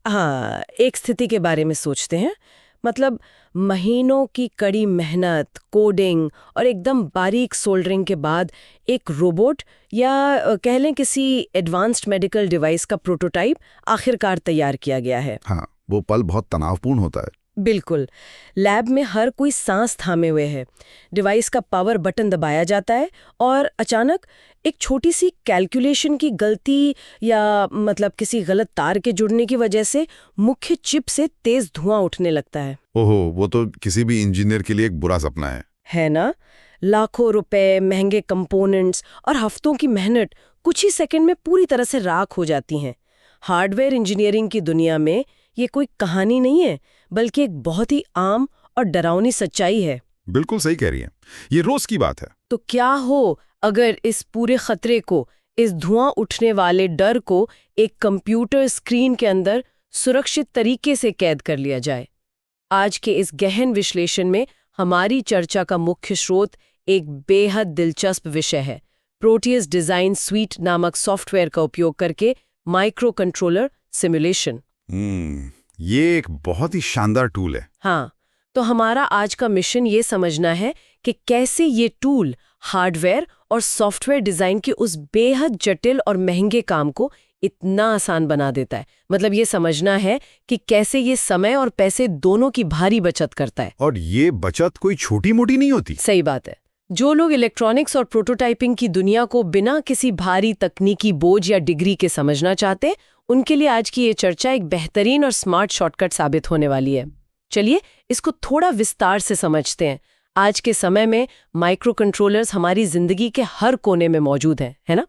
हाँ, एक स्थिति के बारे में सोचते हैं। मतलब महीनों की कड़ी मेहनत, कोडिंग और एकदम बारीक सोल्डरिंग के बाद एक रोबोट या कह लें किसी एडवांस्ड मेडिकल डिवाइस का प्रोटोटाइप आखिरकार तैयार किया गया है। हाँ, वो पल बहुत तनावपूर्ण होता है। बिल्कुल। लैब में हर कोई सांस थामे हुए है। डिवाइस का पावर बटन दबाया जाता है और अचानक एक छोटी सी कैलकुलेशन की गलती या मतलब किसी गलत तार के जुड़ने की वजह से मुख्य चिप से तेज धुआं उठने लगता है। ओहो, वो तो किसी भी इंजीनियर के लिए एक बुरा सपना है ना? लाखों रुपए, महंगे कंपोनेंट्स और हफ्तों की मेहनत कुछ ही सेकंड में पूरी तरह से राख हो जाती हैं। हार्डवेयर इंजीनियरिंग की दुनिया में ये कोई कहानी नहीं है, बल्कि एक बहुत ही आम और डरावनी सच्चाई है। बिल्कुल सही कह रही हैं। ये रोज की बात है। तो क्या हो अगर इस पूरे खतरे को, इस धुआं उठने वाले डर को एक कंप्यूटर स्क्रीन के अंदर सुरक्षित तरीके से कैद कर लिया जाए? आज के इस गहन विश्लेषण में हमारी चर्चा का मुख्य स्रोत एक बेहद दिलचस्प विषय है, प्रोटियस डिजाइन स्वीट नामक सॉफ्टवेयर का उपयोग करके माइक्रो कंट्रोलर सिमुलेशन। ये एक बहुत ही शानदार टूल है। हाँ, तो हमारा आज का मिशन ये समझना है कि कैसे ये टूल हार्डवेयर और सॉफ्टवेयर डिजाइन के उस बेहद जटिल और महंगे काम को इतना आसान बना देता है। मतलब ये समझना है कि कैसे ये समय और पैसे दोनों की भारी बचत करता है। और ये बचत कोई छोटी मोटी नहीं होती। सही बात है। जो लोग इलेक्ट्रॉनिक्स और प्रोटोटाइपिंग की दुनिया को बिना किसी भारी तकनीकी बोझ या डिग्री के समझना चाहते, उनके लिए आज की ये चर्चा एक बेहतरीन और स्मार्ट शॉर्टकट साबित होने वाली है। चलिए इसको थोड़ा विस्तार से समझते हैं। आज के समय में माइक्रो कंट्रोलर्स हमारी जिंदगी के हर कोने में मौजूद हैं, है ना?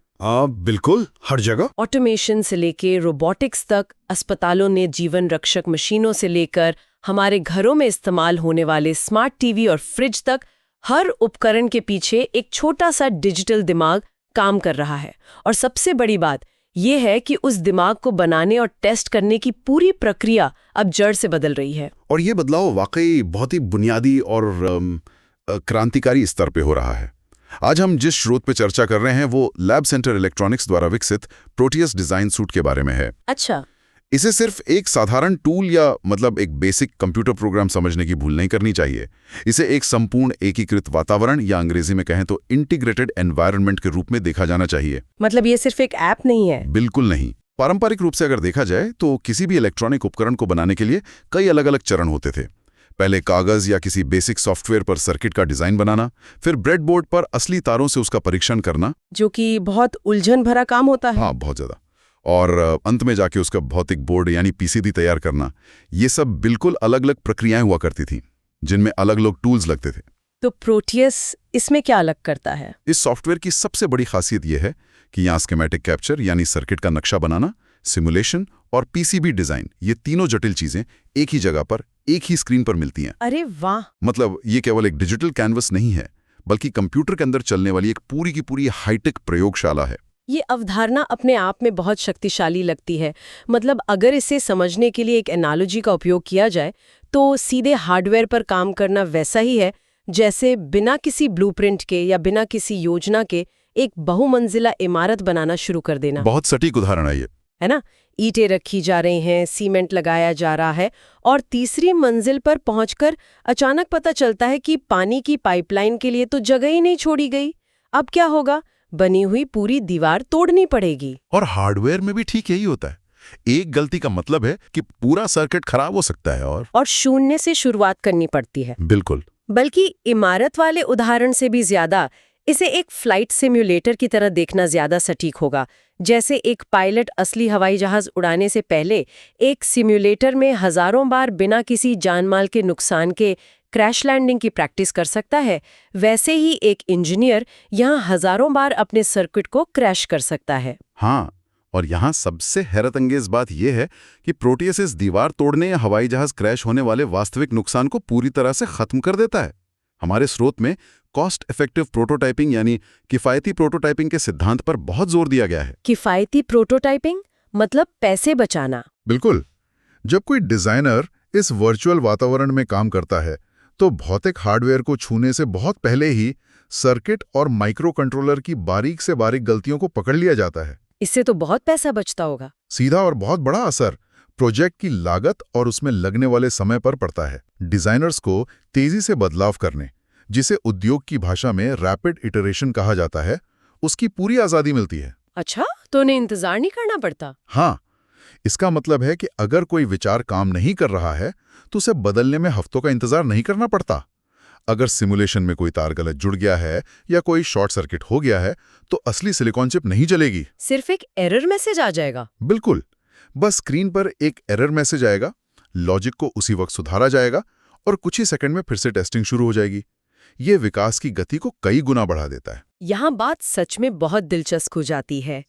बिल्कुल, हर जगह। ऑटोमेशन से लेके रोबोटिक्स तक, अस्पतालों ने जीवन रक्षक मशीनों से लेकर हमारे घरों में इस्तेमाल होने वाले स्मार्ट टीवी और फ्रिज तक, हर उपकरण के पीछे एक छोटा सा डिजिटल दिमाग काम कर रहा है। और सबसे बड़ी बात यह है कि उस दिमाग को बनाने और टेस्ट करने की पूरी प्रक्रिया अब जड़ से बदल रही है। और ये बदलाव वाकई बहुत ही बुनियादी और क्रांतिकारी स्तर पे हो रहा है। आज हम जिस स्रोत पे चर्चा कर रहे हैं वो लैब सेंटर इलेक्ट्रॉनिक्स द्वारा विकसित प्रोटियस डिजाइन सूट के बारे में है। अच्छा। इसे सिर्फ एक साधारण टूल या मतलब एक बेसिक कंप्यूटर प्रोग्राम समझने की भूल नहीं करनी चाहिए। इसे एक संपूर्ण एकीकृत वातावरण या अंग्रेजी में कहें तो इंटीग्रेटेड एनवायरनमेंट के रूप में देखा जाना चाहिए। मतलब ये सिर्फ एक ऐप नहीं है? बिल्कुल नहीं। पारंपरिक रूप से अगर देखा जाए तो किसी भी इलेक्ट्रॉनिक उपकरण को बनाने के लिए कई अलग अलग चरण होते थे। पहले कागज या किसी बेसिक सॉफ्टवेयर पर सर्किट का डिजाइन बनाना, फिर ब्रेडबोर्ड पर असली तारों से उसका परीक्षण करना, जो कि बहुत उलझन भरा काम होता है। हाँ, बहुत ज्यादा। और अंत में जाके उसका भौतिक बोर्ड यानी पीसीबी तैयार करना। ये सब बिल्कुल अलग अलग प्रक्रियाएं हुआ करती थी जिनमें अलग अलग टूल्स लगते थे। तो प्रोटियस इसमें क्या अलग करता है? इस सॉफ्टवेयर की सबसे बड़ी खासियत यह है कि यहाँ स्कीमेटिक कैप्चर यानी सर्किट का नक्शा बनाना, सिमुलेशन और पीसीबी डिजाइन, ये तीनों जटिल चीजें एक ही जगह पर एक ही स्क्रीन पर मिलती हैं। अरे वाह! मतलब ये केवल एक डिजिटल कैनवस नहीं है, बल्कि कंप्यूटर के अंदर चलने वाली एक पूरी की पूरी हाईटेक प्रयोगशाला है। ये अवधारणा अपने आप में बहुत शक्तिशाली लगती है। मतलब अगर इसे समझने के लिए एक एनालॉजी का उपयोग किया जाए तो सीधे हार्डवेयर पर काम करना वैसा ही है जैसे बिना किसी ब्लूप्रिंट के या बिना किसी योजना के एक बहुमंजिला इमारत बनाना शुरू कर देना। बहुत सटीक उदाहरण है ये, है ना? ईंटें रखी जा रही हैं, सीमेंट लगाया जा रहा है और तीसरी मंजिल पर पहुंचकर अचानक पता चलता है कि पानी की पाइपलाइन के लिए तो जगह ही नहीं छोड़ी गई। अब क्या होगा? बनी हुई पूरी दीवार तोड़नी पड़ेगी। और हार्डवेयर में भी ठीक यही होता है। एक गलती का मतलब है कि पूरा सर्किट खराब हो सकता है और शून्य से शुरुआत करनी पड़ती है। बिल्कुल। बल्कि इमारत वाले उदाहरण से भी ज्यादा इसे एक फ्लाइट सिम्युलेटर की तरह देखना ज्यादा सटीक होगा। जैसे एक पायलट असली हवाई जहाज उड़ाने से पहले एक सिम्युलेटर में हजारों बार बिना किसी जानमाल के नुकसान के क्रैश लैंडिंग की प्रैक्टिस कर सकता है, वैसे ही एक इंजीनियर यहाँ हजारों बार अपने सर्किट को क्रैश कर सकता है। हाँ, और यहाँ सबसे हैरतअंगेज बात यह है कि प्रोटियस इस दीवार तोड़ने या हवाई जहाज क्रैश होने वाले वास्तविक नुकसान को पूरी तरह से खत्म कर देता है। हमारे स्रोत में कॉस्ट इफेक्टिव प्रोटोटाइपिंग यानी किफायती प्रोटोटाइपिंग के सिद्धांत पर बहुत जोर दिया गया है। किफायती प्रोटोटाइपिंग मतलब पैसे बचाना। बिल्कुल। जब कोई डिजाइनर इस वर्चुअल वातावरण में काम करता है तो भौतिक हार्डवेयर को छूने से बहुत पहले ही सर्किट और माइक्रो कंट्रोलर की बारीक से बारीक गलतियों को पकड़ लिया जाता है। इससे तो बहुत पैसा बचता होगा। सीधा और बहुत बड़ा असर, प्रोजेक्ट की लागत और उसमें लगने वाले समय पर पड़ता है। डिजाइनर्स को तेजी से बदलाव करने, जिसे उद्योग की भाषा में रैपिड इटरेशन कहा जाता है, उसकी पूरी आज़ादी मिलती है। अच्छा, तो उन्हें इंतजार नहीं करना पड़ता। हाँ, इसका मतलब है कि अगर कोई विचार काम नहीं कर रहा है तो उसे बदलने में हफ्तों का इंतजार नहीं करना पड़ता। अगर सिमुलेशन में कोई तार गलत जुड़ गया है या कोई शॉर्ट सर्किट हो गया है तो असली सिलिकॉन चिप नहीं चलेगी। सिर्फ एक एरर मैसेज आ जाएगा। बिल्कुल, बस स्क्रीन पर एक एरर मैसेज आएगा, लॉजिक को उसी वक्त सुधारा जाएगा और कुछ ही सेकंड में फिर से टेस्टिंग शुरू हो जाएगी। ये विकास की गति को कई गुना बढ़ा देता है। यहाँ बात सच में बहुत दिलचस्प हो जाती है।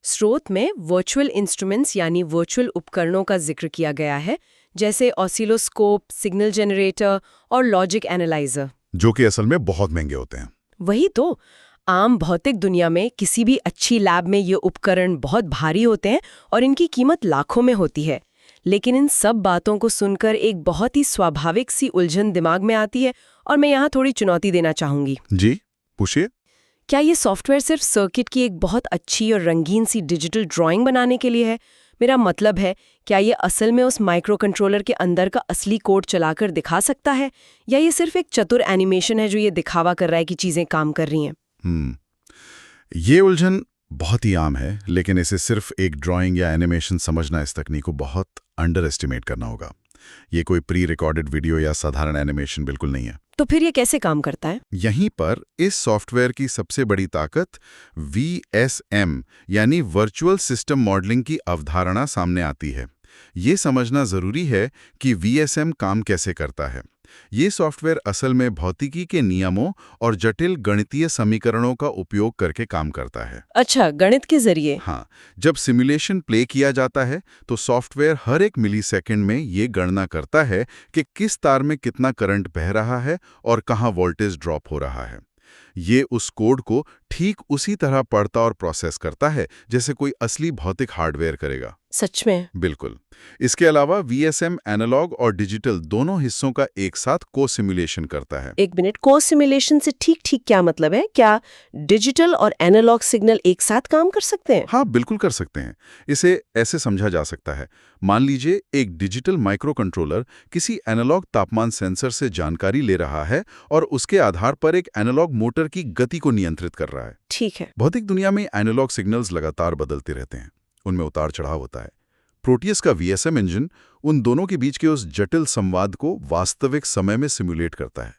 स्रोत में वर्चुअल इंस्ट्रूमेंट्स यानी वर्चुअल उपकरणों का जिक्र किया गया है, जैसे ऑसिलोस्कोप, सिग्नल जनरेटर और लॉजिक एनालाइजर, जो कि असल में बहुत महंगे होते हैं। वही तो, आम भौतिक दुनिया में किसी भी अच्छी लैब में ये उपकरण बहुत भारी होते हैं और इनकी कीमत लाखों में होती है। लेकिन इन सब बातों को सुनकर एक बहुत ही स्वाभाविक सी उलझन दिमाग में आती है और मैं यहाँ थोड़ी चुनौती देना चाहूंगी। जी, पूछिए। क्या ये सॉफ्टवेयर सिर्फ सर्किट की एक बहुत अच्छी और रंगीन सी डिजिटल ड्राइंग बनाने के लिए है? मेरा मतलब है, क्या ये असल में उस माइक्रो कंट्रोलर के अंदर का असली कोड चलाकर दिखा सकता है, या ये सिर्फ एक चतुर एनिमेशन है जो ये दिखावा कर रहा है कि चीजें काम कर रही हैं? ये उलझन बहुत ही आम है, लेकिन इसे सिर्फ एक ड्राइंग या एनिमेशन समझना इस तकनीक को बहुत अंडर एस्टिमेट करना होगा। ये कोई प्री रिकॉर्डेड वीडियो या साधारण एनिमेशन बिल्कुल नहीं है। तो फिर ये कैसे काम करता है? यहीं पर इस सॉफ्टवेयर की सबसे बड़ी ताकत VSM यानी वर्चुअल सिस्टम मॉडलिंग की अवधारणा सामने आती है। ये समझना जरूरी है कि VSM काम कैसे करता है। ये सॉफ्टवेयर असल में भौतिकी के नियमों और जटिल गणितीय समीकरणों का उपयोग करके काम करता है। अच्छा, गणित के जरिए? हाँ, जब सिमुलेशन प्ले किया जाता है तो सॉफ्टवेयर हर एक मिलीसेकंड में ये गणना करता है कि किस तार में कितना करंट बह रहा है और कहाँ वोल्टेज ड्रॉप हो रहा है। ये उस कोड को ठीक उसी तरह पढ़ता और प्रोसेस करता है जैसे कोई असली भौतिक हार्डवेयर करेगा। सच में? बिल्कुल। इसके अलावा VSM एनालॉग और डिजिटल दोनों हिस्सों का एक साथ को-सिमुलेशन करता है। एक मिनट, को-सिमुलेशन से ठीक क्या मतलब है? क्या डिजिटल और एनालॉग सिग्नल एक साथ काम कर सकते हैं? हाँ, बिल्कुल कर सकते हैं। इसे ऐसे समझा जा सकता है, मान लीजिए एक डिजिटल माइक्रो कंट्रोलर किसी एनालॉग तापमान सेंसर से जानकारी ले रहा है और उसके आधार पर एक एनालॉग मोटर की गति को नियंत्रित कर रहा है। ठीक है। भौतिक दुनिया में एनालॉग सिग्नल्स लगातार बदलते रहते हैं, उनमें उतार चढ़ाव होता है। प्रोटियस का VSM इंजन उन दोनों के बीच के उस जटिल संवाद को वास्तविक समय में सिमुलेट करता है।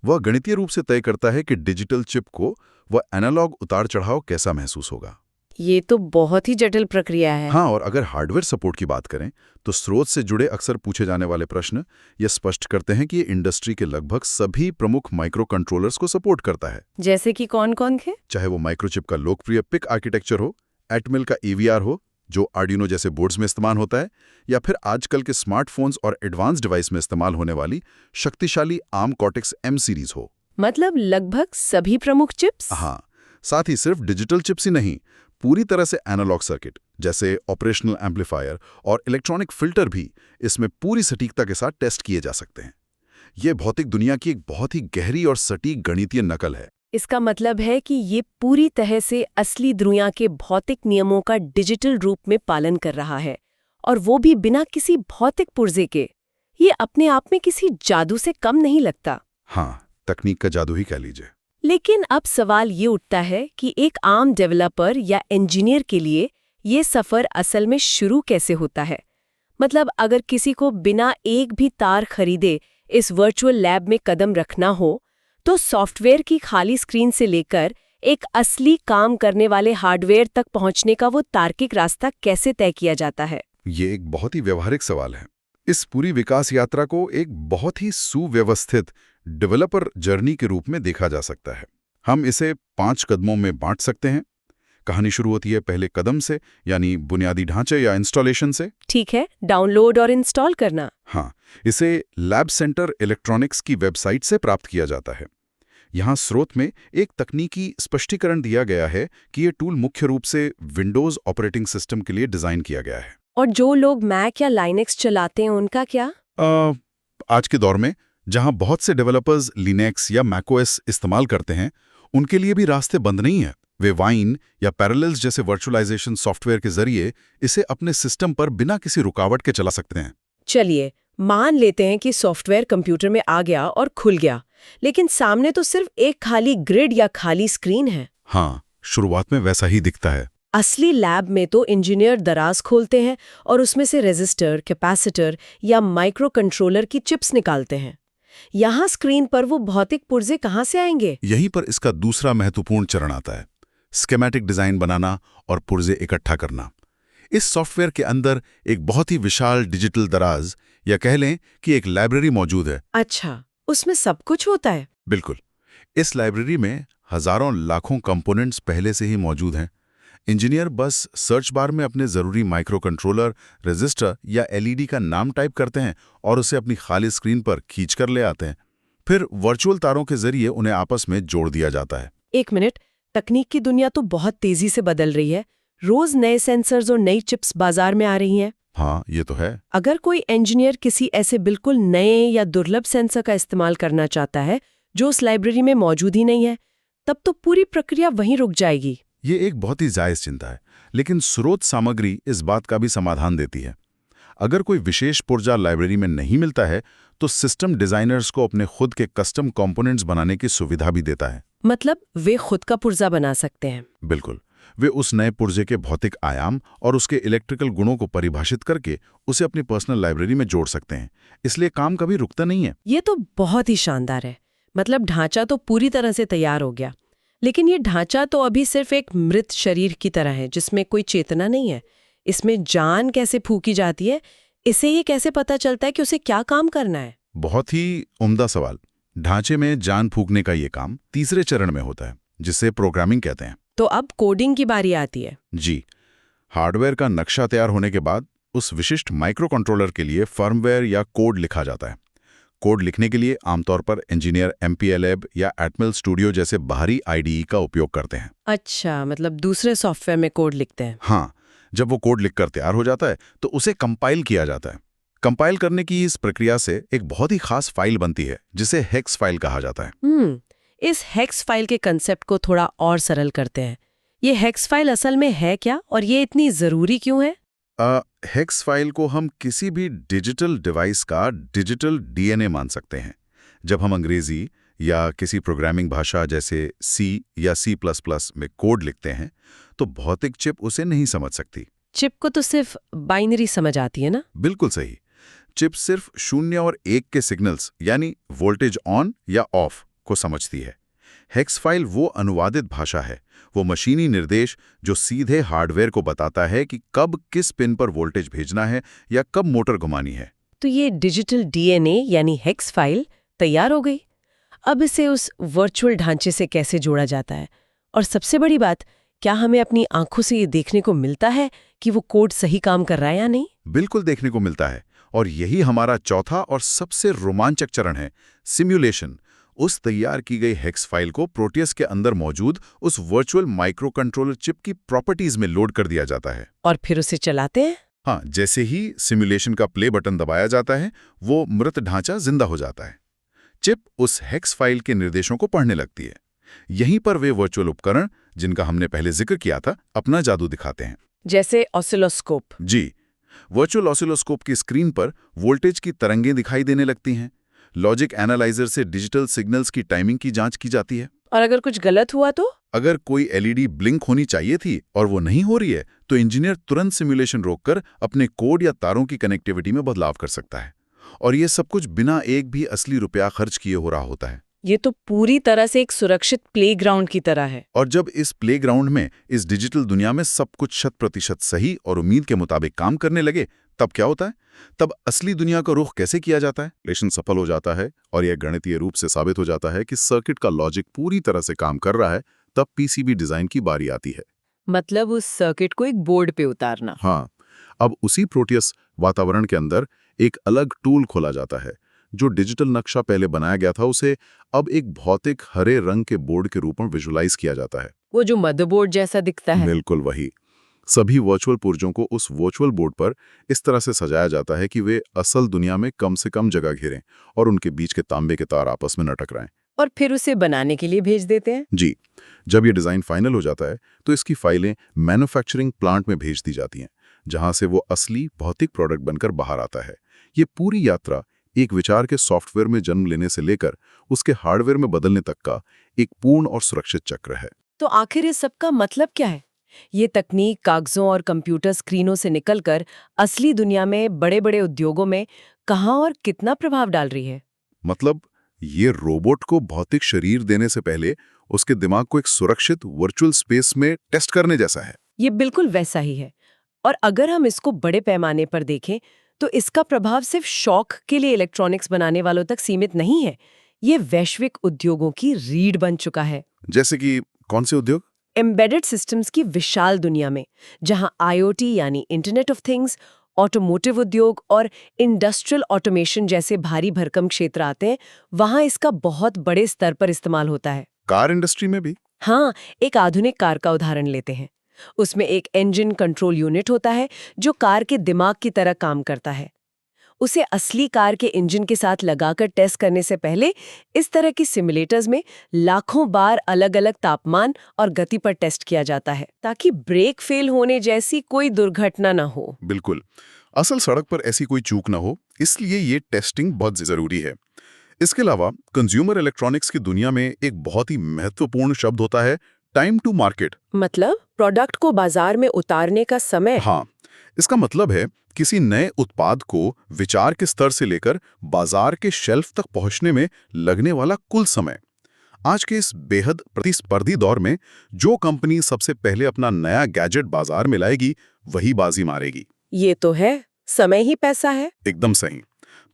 वह गणितीय रूप से तय करता है कि डिजिटल चिप को वह एनालॉग उतार चढ़ाव कैसा महसूस होगा। ये तो बहुत ही जटिल प्रक्रिया है। हाँ, और अगर हार्डवेयर सपोर्ट की बात करें तो स्रोत से जुड़े अक्सर पूछे जाने वाले प्रश्न ये स्पष्ट करते हैं कि ये इंडस्ट्री के लगभग सभी प्रमुख माइक्रो कंट्रोलर्स को सपोर्ट करता है। जैसे कि कौन-कौन थे? चाहे वो माइक्रोचिप का लोकप्रिय पिक आर्किटेक्चर हो, एटमिल का EVR हो जो आर्डिनो जैसे बोर्ड्स में इस्तेमाल होता है, या फिर आजकल के स्मार्टफोन्स और एडवांस डिवाइस में इस्तेमाल होने वाली शक्तिशाली ARM Cortex M सीरीज हो। मतलब लगभग सभी प्रमुख चिप्स? हाँ, साथ ही सिर्फ डिजिटल चिप्स ही नहीं, पूरी तरह से एनालॉग सर्किट जैसे ऑपरेशनल एम्पलीफायर और इलेक्ट्रॉनिक फिल्टर भी इसमें पूरी सटीकता के साथ टेस्ट किए जा सकते हैं। ये भौतिक दुनिया की एक बहुत ही गहरी और सटीक गणितीय नकल है। इसका मतलब है कि ये पूरी तरह से असली दुनिया के भौतिक नियमों का डिजिटल रूप में पालन कर रहा है, और वो भी बिना किसी भौतिक पुर्जे के। ये अपने आप में किसी जादू से कम नहीं लगता। हाँ, तकनीक का जादू ही कह लीजिए। लेकिन अब सवाल ये उठता है कि एक आम डेवलपर या इंजीनियर के लिए ये सफ़र असल में शुरू कैसे होता है। मतलब अगर किसी को बिना एक भी तार खरीदे इस वर्चुअल लैब में कदम रखना हो, तो सॉफ्टवेयर की खाली स्क्रीन से लेकर एक असली काम करने वाले हार्डवेयर तक पहुंचने का वो तार्किक रास्ता कैसे तय किया जाता है? ये एक बहुत ही व्यवहारिक सवाल है। इस पूरी विकास यात्रा को एक बहुत ही सुव्यवस्थित डेवलपर जर्नी के रूप में देखा जा सकता है। हम इसे 5 कदमों में बांट सकते हैं। कहानी शुरू होती है पहले कदम से, यानी बुनियादी ढांचे या इंस्टॉलेशन से। ठीक है, डाउनलोड और इंस्टॉल करना। हाँ, इसे लैब सेंटर इलेक्ट्रॉनिक्स की वेबसाइट से प्राप्त किया जाता है। यहाँ स्रोत में एक तकनीकी स्पष्टीकरण दिया गया है कि ये टूल मुख्य रूप से विंडोज ऑपरेटिंग सिस्टम के लिए डिजाइन किया गया है। और जो लोग मैक या लाइनेक्स चलाते हैं उनका क्या? आज के दौर में जहाँ बहुत से डेवलपर्स लिनक्स या मैकओएस इस्तेमाल करते हैं, उनके लिए भी रास्ते बंद नहीं है। वे वाइन या पैरेलल्स जैसे वर्चुअलाइजेशन सॉफ्टवेयर के जरिए इसे अपने सिस्टम पर बिना किसी रुकावट के चला सकते हैं। चलिए, मान लेते हैं कि सॉफ्टवेयर कंप्यूटर में आ गया और खुल गया, लेकिन सामने तो सिर्फ एक खाली ग्रिड या खाली स्क्रीन है। हाँ, शुरुआत में वैसा ही दिखता है। असली लैब में तो इंजीनियर दराज खोलते हैं और उसमें से रेजिस्टर, कैपेसिटर या माइक्रो कंट्रोलर की चिप्स निकालते हैं। यहाँ स्क्रीन पर वो भौतिक पुर्जे कहाँ से आएंगे? यहीं पर इसका दूसरा महत्वपूर्ण चरण आता है, स्कीमेटिक डिजाइन बनाना और पुर्जे इकट्ठा करना। इस सॉफ्टवेयर के अंदर एक बहुत ही विशाल डिजिटल दराज या कह लें कि एक लाइब्रेरी मौजूद है। अच्छा, उसमें सब कुछ होता है? बिल्कुल। इस लाइब्रेरी में हजारों लाखों कंपोनेंट्स पहले से ही मौजूद हैं। इंजीनियर बस सर्च बार में अपने ज़रूरी माइक्रो कंट्रोलर, रजिस्टर या एलईडी का नाम टाइप करते हैं और उसे अपनी खाली स्क्रीन पर खींच कर ले आते हैं। फिर वर्चुअल तारों के जरिए उन्हें आपस में जोड़ दिया जाता है। एक मिनट, तकनीक की दुनिया तो बहुत तेजी से बदल रही है। रोज नए सेंसर्स और नई चिप्स बाजार में आ रही हैं। हाँ, ये तो है। अगर कोई इंजीनियर किसी ऐसे बिल्कुल नए या दुर्लभ सेंसर का इस्तेमाल करना चाहता है जो उस लाइब्रेरी में मौजूद ही नहीं है, तब तो पूरी प्रक्रिया वहीं रुक जाएगी। ये एक बहुत ही जायज़ चिंता है, लेकिन स्रोत सामग्री इस बात का भी समाधान देती है। अगर कोई विशेष पुर्जा लाइब्रेरी में नहीं मिलता है तो सिस्टम डिजाइनर्स को अपने खुद के कस्टम कंपोनेंट्स बनाने की सुविधा भी देता है। मतलब वे खुद का पुर्जा बना सकते हैं? बिल्कुल। वे उस नए पुर्जे के भौतिक आयाम और उसके इलेक्ट्रिकल गुणों को परिभाषित करके उसे अपनी पर्सनल लाइब्रेरी में जोड़ सकते हैं। इसलिए काम कभी रुकता नहीं है। ये तो बहुत ही शानदार है। मतलब ढांचा तो पूरी तरह से तैयार हो गया, लेकिन ये ढांचा तो अभी सिर्फ एक मृत शरीर की तरह है जिसमें कोई चेतना नहीं है। इसमें जान कैसे फूकी जाती है? इसे ये कैसे पता चलता है कि उसे क्या काम करना है? बहुत ही उम्दा सवाल। ढांचे में जान फूकने का ये काम तीसरे चरण में होता है, जिसे प्रोग्रामिंग कहते हैं। तो अब कोडिंग की बारी आती है। जी। हार्डवेयर का नक्शा तैयार होने के बाद उस विशिष्ट माइक्रो कंट्रोलर के लिए फर्मवेयर या कोड लिखा जाता है। कोड लिखने के लिए आमतौर पर इंजीनियर MPLAB या एटमल स्टूडियो जैसे बाहरी IDE का उपयोग करते हैं। अच्छा, मतलब दूसरे सॉफ्टवेयर में कोड लिखते हैं। हाँ, जब वो कोड लिखकर तैयार हो जाता है तो उसे कंपाइल किया जाता है। कंपाइल करने की इस प्रक्रिया से एक बहुत ही खास फाइल बनती है जिसे हेक्स फाइल कहा जाता है। इस हेक्स फाइल के कंसेप्ट को थोड़ा और सरल करते हैं। ये हेक्स फाइल असल में है क्या और ये इतनी जरूरी क्यों है? हेक्स फाइल को हम किसी भी डिजिटल डिवाइस का डिजिटल DNA मान सकते हैं। जब हम अंग्रेजी या किसी प्रोग्रामिंग भाषा जैसे C या C++ में कोड लिखते हैं तो भौतिक चिप उसे नहीं समझ सकती। चिप को तो सिर्फ बाइनरी समझ आती है ना? बिल्कुल सही। चिप सिर्फ 0 और 1 के सिग्नल्स यानी वोल्टेज ऑन या ऑफ को समझती है। हेक्स फाइल वो अनुवादित भाषा है, वो मशीनी निर्देश जो सीधे हार्डवेयर को बताता है कि कब किस पिन पर वोल्टेज भेजना है या कब मोटर घुमानी है। तो ये डिजिटल DNA यानी हेक्स फाइल तैयार हो गई। अब इसे उस वर्चुअल ढांचे से कैसे जोड़ा जाता है? और सबसे बड़ी बात, क्या हमें अपनी आंखों से ये देखने को मिलता है कि वो कोड सही काम कर रहा है या नहीं? बिल्कुल देखने को मिलता है, और यही हमारा चौथा और सबसे रोमांचक चरण है, सिम्युलेशन। उस तैयार की गई हेक्स फाइल को प्रोटियस के अंदर मौजूद उस वर्चुअल माइक्रो कंट्रोलर चिप की प्रॉपर्टीज में लोड कर दिया जाता है और फिर उसे चलाते हैं। हाँ, जैसे ही सिम्युलेशन का प्ले बटन दबाया जाता है वो मृत ढांचा जिंदा हो जाता है। चिप उस हेक्स फाइल के निर्देशों को पढ़ने लगती है। यहीं पर वे वर्चुअल उपकरण जिनका हमने पहले जिक्र किया था अपना जादू दिखाते हैं। जैसे ऑसिलोस्कोप। जी, वर्चुअल ऑसिलोस्कोप की स्क्रीन पर वोल्टेज की तरंगें दिखाई देने लगती हैं। लॉजिक एनालाइजर से डिजिटल सिग्नल्स की टाइमिंग की जांच की जाती है। और अगर कुछ गलत हुआ तो? अगर कोई LED ब्लिंक होनी चाहिए थी और वो नहीं हो रही है तो इंजीनियर तुरंत सिमुलेशन रोककर अपने कोड या तारों की कनेक्टिविटी में बदलाव कर सकता है। और ये सब कुछ बिना एक भी असली रुपया खर्च किए हो रहा होता है। ये तो पूरी तरह से एक सुरक्षित प्लेग्राउंड की तरह है। और जब इस प्लेग्राउंड में, इस डिजिटल दुनिया में सब कुछ 100% सही और उम्मीद के मुताबिक काम करने लगे, तब क्या होता है? तब असली दुनिया का रुख कैसे किया जाता है? सिमुलेशन सफल हो जाता है और यह गणितीय रूप से साबित हो जाता है कि सर्किट का लॉजिक पूरी तरह से काम कर रहा है। तब PCB डिजाइन की बारी आती है। मतलब उस सर्किट को एक बोर्ड पे उतारना। हाँ, अब उसी प्रोटियस वातावरण के अंदर एक अलग टूल खोला जाता है। जो डिजिटल नक्शा पहले बनाया गया था उसे अब एक भौतिक हरे रंग के बोर्ड के रूप में विजुलाइज किया जाता है। वो जो मदरबोर्ड जैसा दिखता है। बिल्कुल वही। सभी वर्चुअल पुर्जों को उस वर्चुअल बोर्ड पर इस तरह से सजाया जाता है कि वे असल दुनिया में कम से कम जगह घेरें और उनके बीच के तांबे के तार आपस में न टकराएं। और फिर उसे बनाने के लिए भेज देते हैं। जी, जब ये डिज़ाइन फाइनल हो जाता है तो इसकी फाइलें मैन्युफैक्चरिंग प्लांट में भेज दी जाती हैं, जहां से वो असली भौतिक प्रोडक्ट बनकर बाहर आता है। ये पूरी यात्रा एक विचार के सॉफ्टवेयर में जन्म लेने से लेकर उसके हार्डवेयर में बदलने तक का एक पूर्ण और सुरक्षित चक्र है। तो आखिर इस सब का मतलब क्या है? ये तकनीक कागजों और कंप्यूटर स्क्रीनों से निकलकर असली दुनिया में बड़े-बड़े उद्योगों में कहाँ और कितना प्रभाव डाल रही है? मतलब ये रोबोट को भौतिक शरीर देने से पहले उसके दिमाग को एक सुरक्षित वर्चुअल स्पेस में टेस्ट करने जैसा है। ये बिल्कुल वैसा ही है। और अगर हम इसको बड़े पैमाने पर देखें तो इसका प्रभाव सिर्फ शौक के लिए इलेक्ट्रॉनिक्स बनाने वालों तक सीमित नहीं है। ये वैश्विक उद्योगों की रीढ़ बन चुका है। जैसे कि कौन से उद्योग? एम्बेडेड सिस्टम्स की विशाल दुनिया में, जहां आईओटी यानी इंटरनेट ऑफ थिंग्स, ऑटोमोटिव उद्योग और इंडस्ट्रियल ऑटोमेशन जैसे भारी भरकम क्षेत्र आते हैं, वहां इसका बहुत बड़े स्तर पर इस्तेमाल होता है। कार इंडस्ट्री में भी? हाँ, एक आधुनिक कार का उदाहरण लेते हैं। उसमें एक इंजन कंट्रोल यूनिट होता है जो कार के दिमाग की तरह काम करता है। उसे असली कार के इंजन के साथ लगाकर टेस्ट करने से पहले इस तरह की सिमुलेटर्स में लाखों बार अलग-अलग तापमान और गति पर टेस्ट किया जाता है, ताकि ब्रेक फेल होने जैसी कोई दुर्घटना ना हो। बिल्कुल, असल सड़क पर ऐसी कोई चूक ना हो, इसलिए ये टेस्टिंग बहुत जरूरी है। इसके अलावा कंज्यूमर इलेक्ट्रॉनिक्स की दुनिया में एक बहुत ही महत्वपूर्ण शब्द होता है टाइम टू मार्केट। मतलब प्रोडक्ट को बाजार में उतारने का समय। हाँ, इसका मतलब है किसी नए उत्पाद को विचार के स्तर से लेकर बाजार के शेल्फ तक पहुंचने में लगने वाला कुल समय। आज के इस बेहद प्रतिस्पर्धी दौर में जो कंपनी सबसे पहले अपना नया गैजेट बाजार में लाएगी वही बाजी मारेगी। ये तो है, समय ही पैसा है। एकदम सही।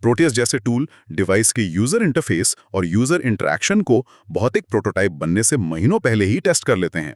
प्रोटियस जैसे टूल डिवाइस के यूजर इंटरफेस और यूजर इंटरैक्शन को भौतिक प्रोटोटाइप बनने से महीनों पहले ही टेस्ट कर लेते हैं।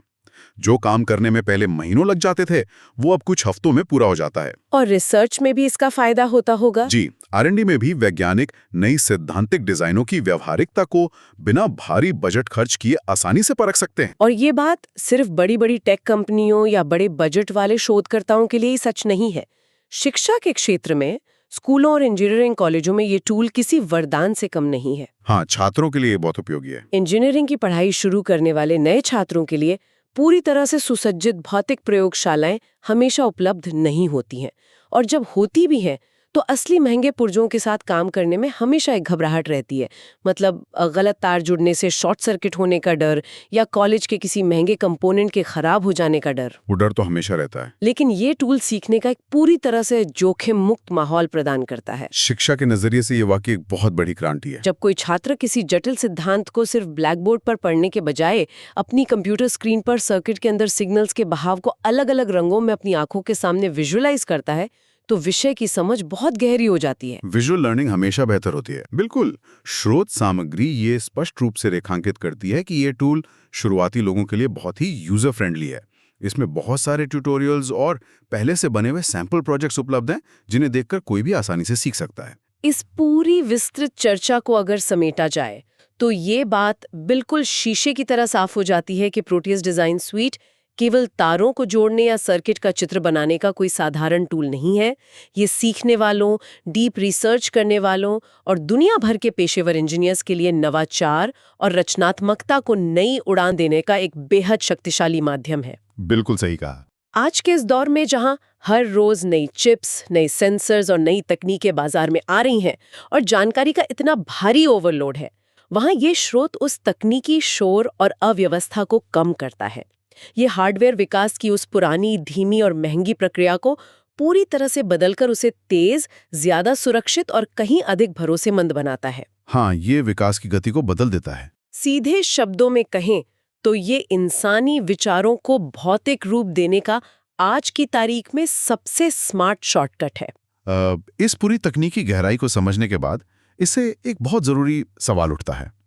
जो काम करने में पहले महीनों लग जाते थे वो अब कुछ हफ्तों में पूरा हो जाता है। और रिसर्च में भी इसका फायदा होता होगा। जी, R&D में भी वैज्ञानिक नई सैद्धांतिक डिजाइनों की व्यवहारिकता को बिना भारी बजट खर्च किए आसानी से परख सकते हैं। और ये बात सिर्फ बड़ी-बड़ी टेक कंपनियों या बड़े बजट वाले शोधकर्ताओं के लिए ही सच नहीं है। शिक्षा के क्षेत्र में स्कूलों और इंजीनियरिंग कॉलेजों में ये टूल किसी वरदान से कम नहीं है। हाँ, छात्रों के लिए बहुत उपयोगी है। इंजीनियरिंग की पढ़ाई शुरू करने वाले नए छात्रों के लिए पूरी तरह से सुसज्जित भौतिक प्रयोगशालाएं हमेशा उपलब्ध नहीं होती हैं, और जब होती भी हैं तो असली महंगे पुर्जों के साथ काम करने में हमेशा एक घबराहट रहती है। मतलब गलत तार जुड़ने से शॉर्ट सर्किट होने का डर या कॉलेज के किसी महंगे कंपोनेंट के खराब हो जाने का डर। वो डर तो हमेशा रहता है। लेकिन ये टूल सीखने का एक पूरी तरह से जोखिम मुक्त माहौल प्रदान करता है। शिक्षा के नजरिए से ये वाकई एक बहुत बड़ी क्रांति है। जब कोई छात्र किसी जटिल सिद्धांत को सिर्फ ब्लैक बोर्ड पर पढ़ने के बजाय अपनी कंप्यूटर स्क्रीन पर सर्किट के अंदर सिग्नल्स के बहाव को अलग-अलग रंगों में अपनी आंखों के सामने विजुअलाइज करता है, तो विषय की समझ बहुत गहरी हो जाती है। विजुअल लर्निंग हमेशा बेहतर होती है। बिल्कुल, स्रोत सामग्री ये स्पष्ट रूप से रेखांकित करती है कि ये टूल शुरुआती लोगों के लिए बहुत ही यूजर फ्रेंडली है। इसमें बहुत सारे ट्यूटोरियल्स और पहले से बने हुए सैंपल प्रोजेक्ट्स उपलब्ध हैं, जिन्हें देखकर कोई भी आसानी से सीख सकता है। इस पूरी विस्तृत चर्चा को अगर समेटा जाए तो ये बात बिल्कुल शीशे की तरह साफ हो जाती है कि प्रोटियस डिजाइन स्वीट केवल तारों को जोड़ने या सर्किट का चित्र बनाने का कोई साधारण टूल नहीं है। ये सीखने वालों, डीप रिसर्च करने वालों और दुनिया भर के पेशेवर इंजीनियर्स के लिए नवाचार और रचनात्मकता को नई उड़ान देने का एक बेहद शक्तिशाली माध्यम है। बिल्कुल सही कहा। आज के इस दौर में जहां हर रोज नई चिप्स, नए सेंसर्स और नई तकनीकें बाजार में आ रही हैं और जानकारी का इतना भारी ओवरलोड है, वहां ये स्रोत उस तकनीकी शोर और अव्यवस्था को कम करता है। ये हार्डवेयर विकास की उस पुरानी, धीमी और महंगी प्रक्रिया को पूरी तरह से बदलकर उसे तेज, ज्यादा सुरक्षित और कहीं अधिक भरोसेमंद बनाता है। हाँ, ये विकास की गति को बदल देता है। सीधे शब्दों में कहें तो ये इंसानी विचारों को भौतिक रूप देने का आज की तारीख में सबसे स्मार्ट शॉर्टकट है। इस पूरी तकनीकी गहराई को समझने के बाद इससे एक बहुत जरूरी सवाल उठता है।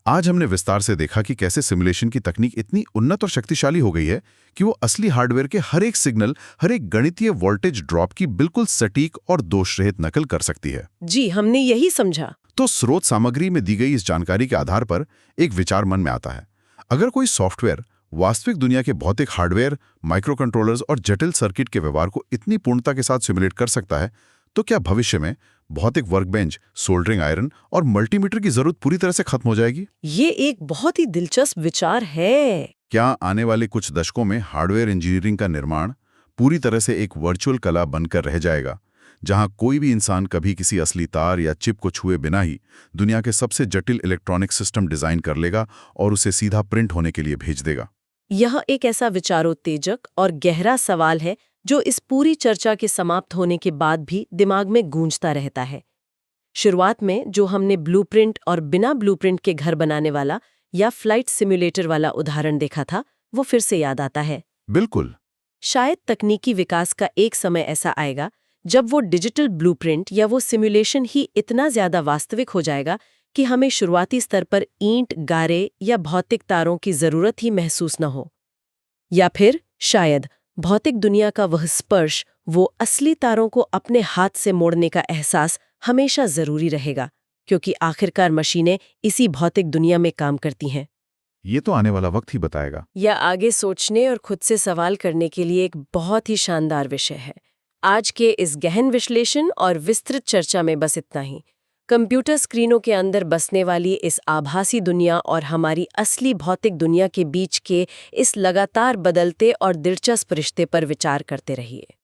आज हमने विस्तार से देखा कि कैसे सिमुलेशन की तकनीक इतनी उन्नत और शक्तिशाली हो गई है कि वो असली हार्डवेयर के हर एक सिग्नल, हर एक गणितीय वोल्टेज ड्रॉप की बिल्कुल सटीक और दोषरहित नकल कर सकती है। जी, हमने यही समझा। तो स्रोत सामग्री में दी गई इस जानकारी के आधार पर एक विचार मन में आता है। अगर कोई सॉफ्टवेयर वास्तविक दुनिया के भौतिक हार्डवेयर, माइक्रो कंट्रोलर्स और जटिल सर्किट के व्यवहार को इतनी पूर्णता के साथ सिमुलेट कर सकता है, तो क्या भविष्य में भौतिक वर्कबेंच, सोल्डरिंग आयरन और मल्टीमीटर की जरूरत पूरी तरह से खत्म हो जाएगी? ये एक बहुत ही दिलचस्प विचार है। क्या आने वाले कुछ दशकों में हार्डवेयर इंजीनियरिंग का निर्माण पूरी तरह से एक वर्चुअल कला बनकर रह जाएगा, जहां कोई भी इंसान कभी किसी असली तार या चिप को छुए बिना ही दुनिया के सबसे जटिल इलेक्ट्रॉनिक सिस्टम डिजाइन कर लेगा और उसे सीधा प्रिंट होने के लिए भेज देगा? यह एक ऐसा विचारोत्तेजक और गहरा सवाल है जो इस पूरी चर्चा के समाप्त होने के बाद भी दिमाग में गूंजता रहता है। शुरुआत में जो हमने ब्लूप्रिंट और बिना ब्लूप्रिंट के घर बनाने वाला या फ्लाइट सिम्युलेटर वाला उदाहरण देखा था, वो फिर से याद आता है। बिल्कुल। शायद तकनीकी विकास का एक समय ऐसा आएगा जब वो डिजिटल ब्लूप्रिंट या वो सिमुलेशन ही इतना ज्यादा वास्तविक हो जाएगा कि हमें शुरुआती स्तर पर ईंट, गारे या भौतिक तारों की जरूरत ही महसूस न हो। या फिर शायद भौतिक दुनिया का वह स्पर्श, वो असली तारों को अपने हाथ से मोड़ने का एहसास हमेशा जरूरी रहेगा, क्योंकि आखिरकार मशीनें इसी भौतिक दुनिया में काम करती हैं। ये तो आने वाला वक्त ही बताएगा। यह आगे सोचने और खुद से सवाल करने के लिए एक बहुत ही शानदार विषय है। आज के इस गहन विश्लेषण और विस्तृत चर्चा में बस इतना ही। कंप्यूटर स्क्रीनों के अंदर बसने वाली इस आभासी दुनिया और हमारी असली भौतिक दुनिया के बीच के इस लगातार बदलते और दिलचस्प रिश्ते पर विचार करते रहिए।